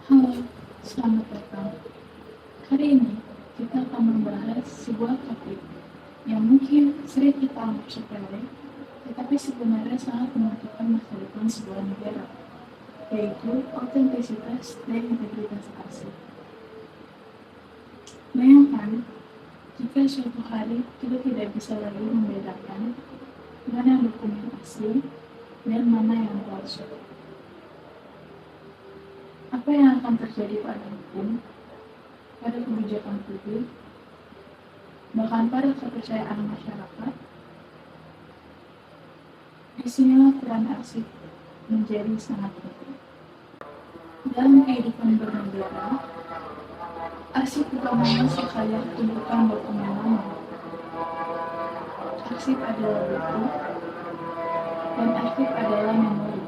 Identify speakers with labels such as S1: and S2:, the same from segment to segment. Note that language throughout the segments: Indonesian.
S1: Halo, selamat datang. Hari ini kita akan membahas sebuah topik yang mungkin sering kita anggap sepele, tetapi sebenarnya sangat menentukan masa depan sebuah negara, yaitu autentisitas dan integritas asli. Bayangkan, jika suatu hari kita tidak bisa lagi membedakan mana dokumen asli dan mana yang palsu. Apa yang akan terjadi pada hukum, pada kebijakan publik, bahkan pada kepercayaan masyarakat? Disinilah peran arsip menjadi sangat penting. Dalam kehidupan bernegara, arsip bukan hanya sekadar tumpukan dokumen lama. Arsip adalah bukti, dan arsip adalah memori.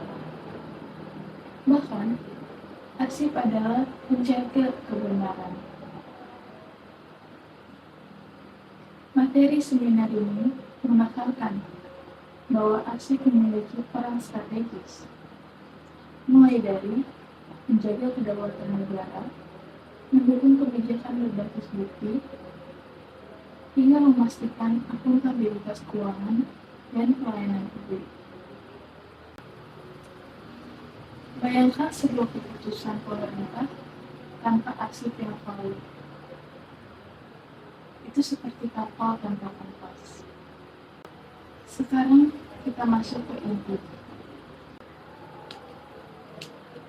S1: Bahkan, arsip adalah penjaga kebenaran. Materi seminar ini menekankan bahwa arsip memiliki peran strategis, mulai dari menjaga kedaulatan negara, mendukung kebijakan berbasis bukti, hingga memastikan akuntabilitas keuangan dan pelayanan publik. Bayangkan sebuah keputusan pemerintah tanpa arsip yang valid. Itu seperti kapal tanpa kompas. Sekarang kita masuk ke inti.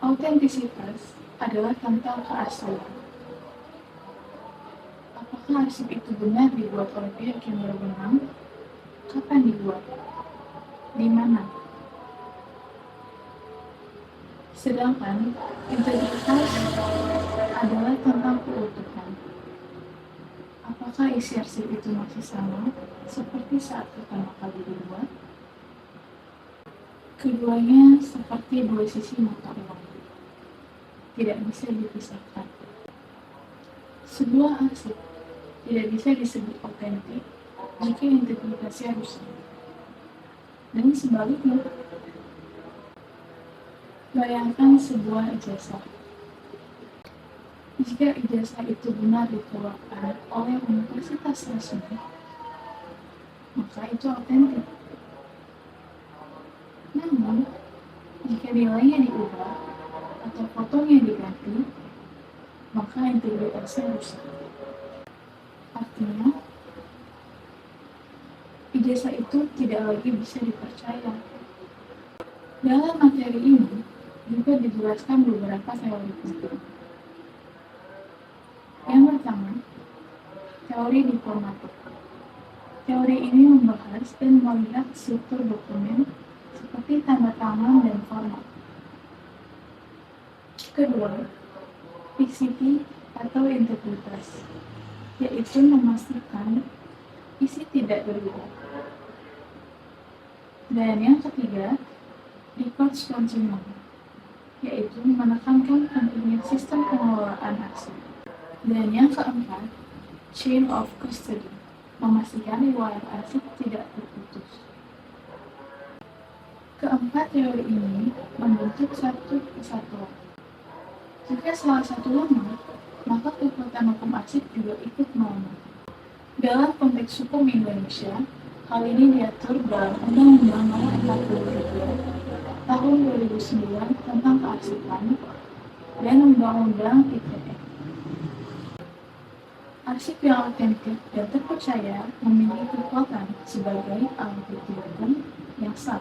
S1: Autentisitas adalah tentang keaslian. Apakah arsip itu benar dibuat oleh pihak yang berwenang? Kapan dibuat? Di mana? Sedangkan integritas adalah tentang keutuhan. Apakah isi arsip itu masih sama seperti saat pertama kali dibuat? Keduanya seperti dua sisi mata uang, tidak bisa dipisahkan. Sebuah arsip tidak bisa disebut otentik jika integritasnya rusak. Dan sebaliknya, bayangkan sebuah ijazah. Jika ijazah itu benar dikeluarkan oleh universitas resmi, maka itu otentik. Namun, jika nilainya diubah atau fotonya diganti, maka integritasnya rusak. Artinya, ijazah itu tidak lagi bisa dipercaya. Dalam materi ini juga dijelaskan beberapa teori penting. Yang pertama, teori diplomatik. Teori ini membahas dan melihat struktur dokumen seperti tanda tangan dan format. Kedua, fixity atau integritas, yaitu memastikan isi tidak berubah. Dan yang ketiga, records consumer, yaitu menekankan pentingnya sistem pengelolaan arsip. Dan yang keempat, chain of custody, memastikan riwayat arsip tidak terputus. Keempat teori ini membentuk satu kesatuan. Jika salah satu lemah, maka kekuatan hukum arsip juga ikut melemah. Dalam konteks hukum Indonesia, hal ini diatur dalam Undang-Undang Nomor 43 Tahun 2009 tentang Kearsipan dan Undang-Undang ITE. Arsip yang autentik dan terpercaya memiliki kekuatan sebagai alat bukti hukum yang sah.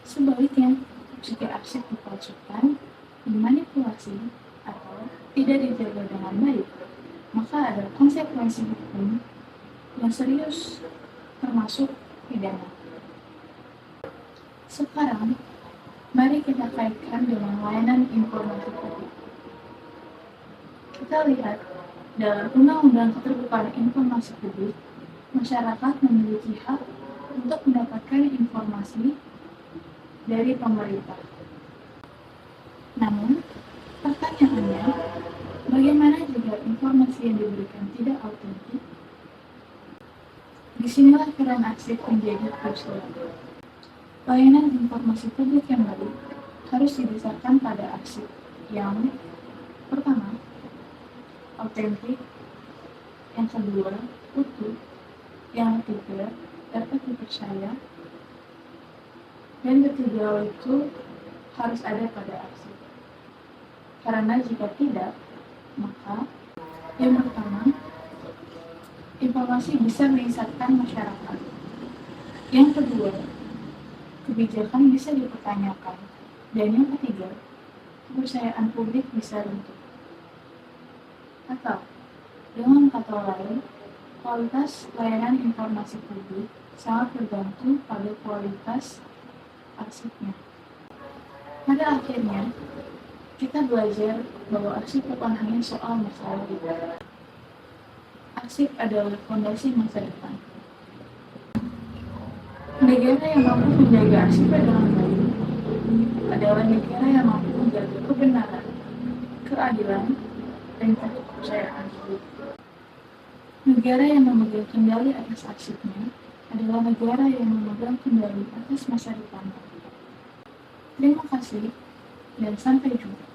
S1: Sebaliknya, jika arsip dipalsukan, dimanipulasi, atau tidak dijaga dengan baik, maka ada konsekuensi hukum yang serius, termasuk pidana. Sekarang, mari kita kaitkan dengan layanan informasi publik. Kita lihat, dalam Undang-Undang Keterbukaan Informasi Publik, masyarakat memiliki hak untuk mendapatkan informasi dari pemerintah. Namun, pertanyaannya, bagaimana jika informasi yang diberikan tidak autentik? Disinilah peran arsip menjadi krusial. Layanan informasi publik yang baik harus didasarkan pada arsip, Yang pertama, autentik. Yang kedua, utuh. Yang ketiga, dapat dipercaya. Dan ketiga itu harus ada pada arsip. Karena jika tidak, maka yang pertama, informasi bisa menyesatkan masyarakat. Yang kedua, kebijakan bisa dipertanyakan. Dan yang ketiga, kepercayaan publik bisa runtuh. Atau, dengan kata lain, kualitas layanan informasi publik sangat tergantung pada kualitas arsipnya. Pada akhirnya, kita belajar bahwa arsip bukan hanya soal masa lalu. Arsip adalah fondasi masa depan. Negara yang mampu menjaga arsipnya dengan baik adalah negara yang mampu menjaga kebenaran, keadilan, dan kepercayaan publik. Negara yang memegang kendali atas arsipnya adalah negara yang memegang kendali atas masa depan. Terima kasih, dan sampai jumpa.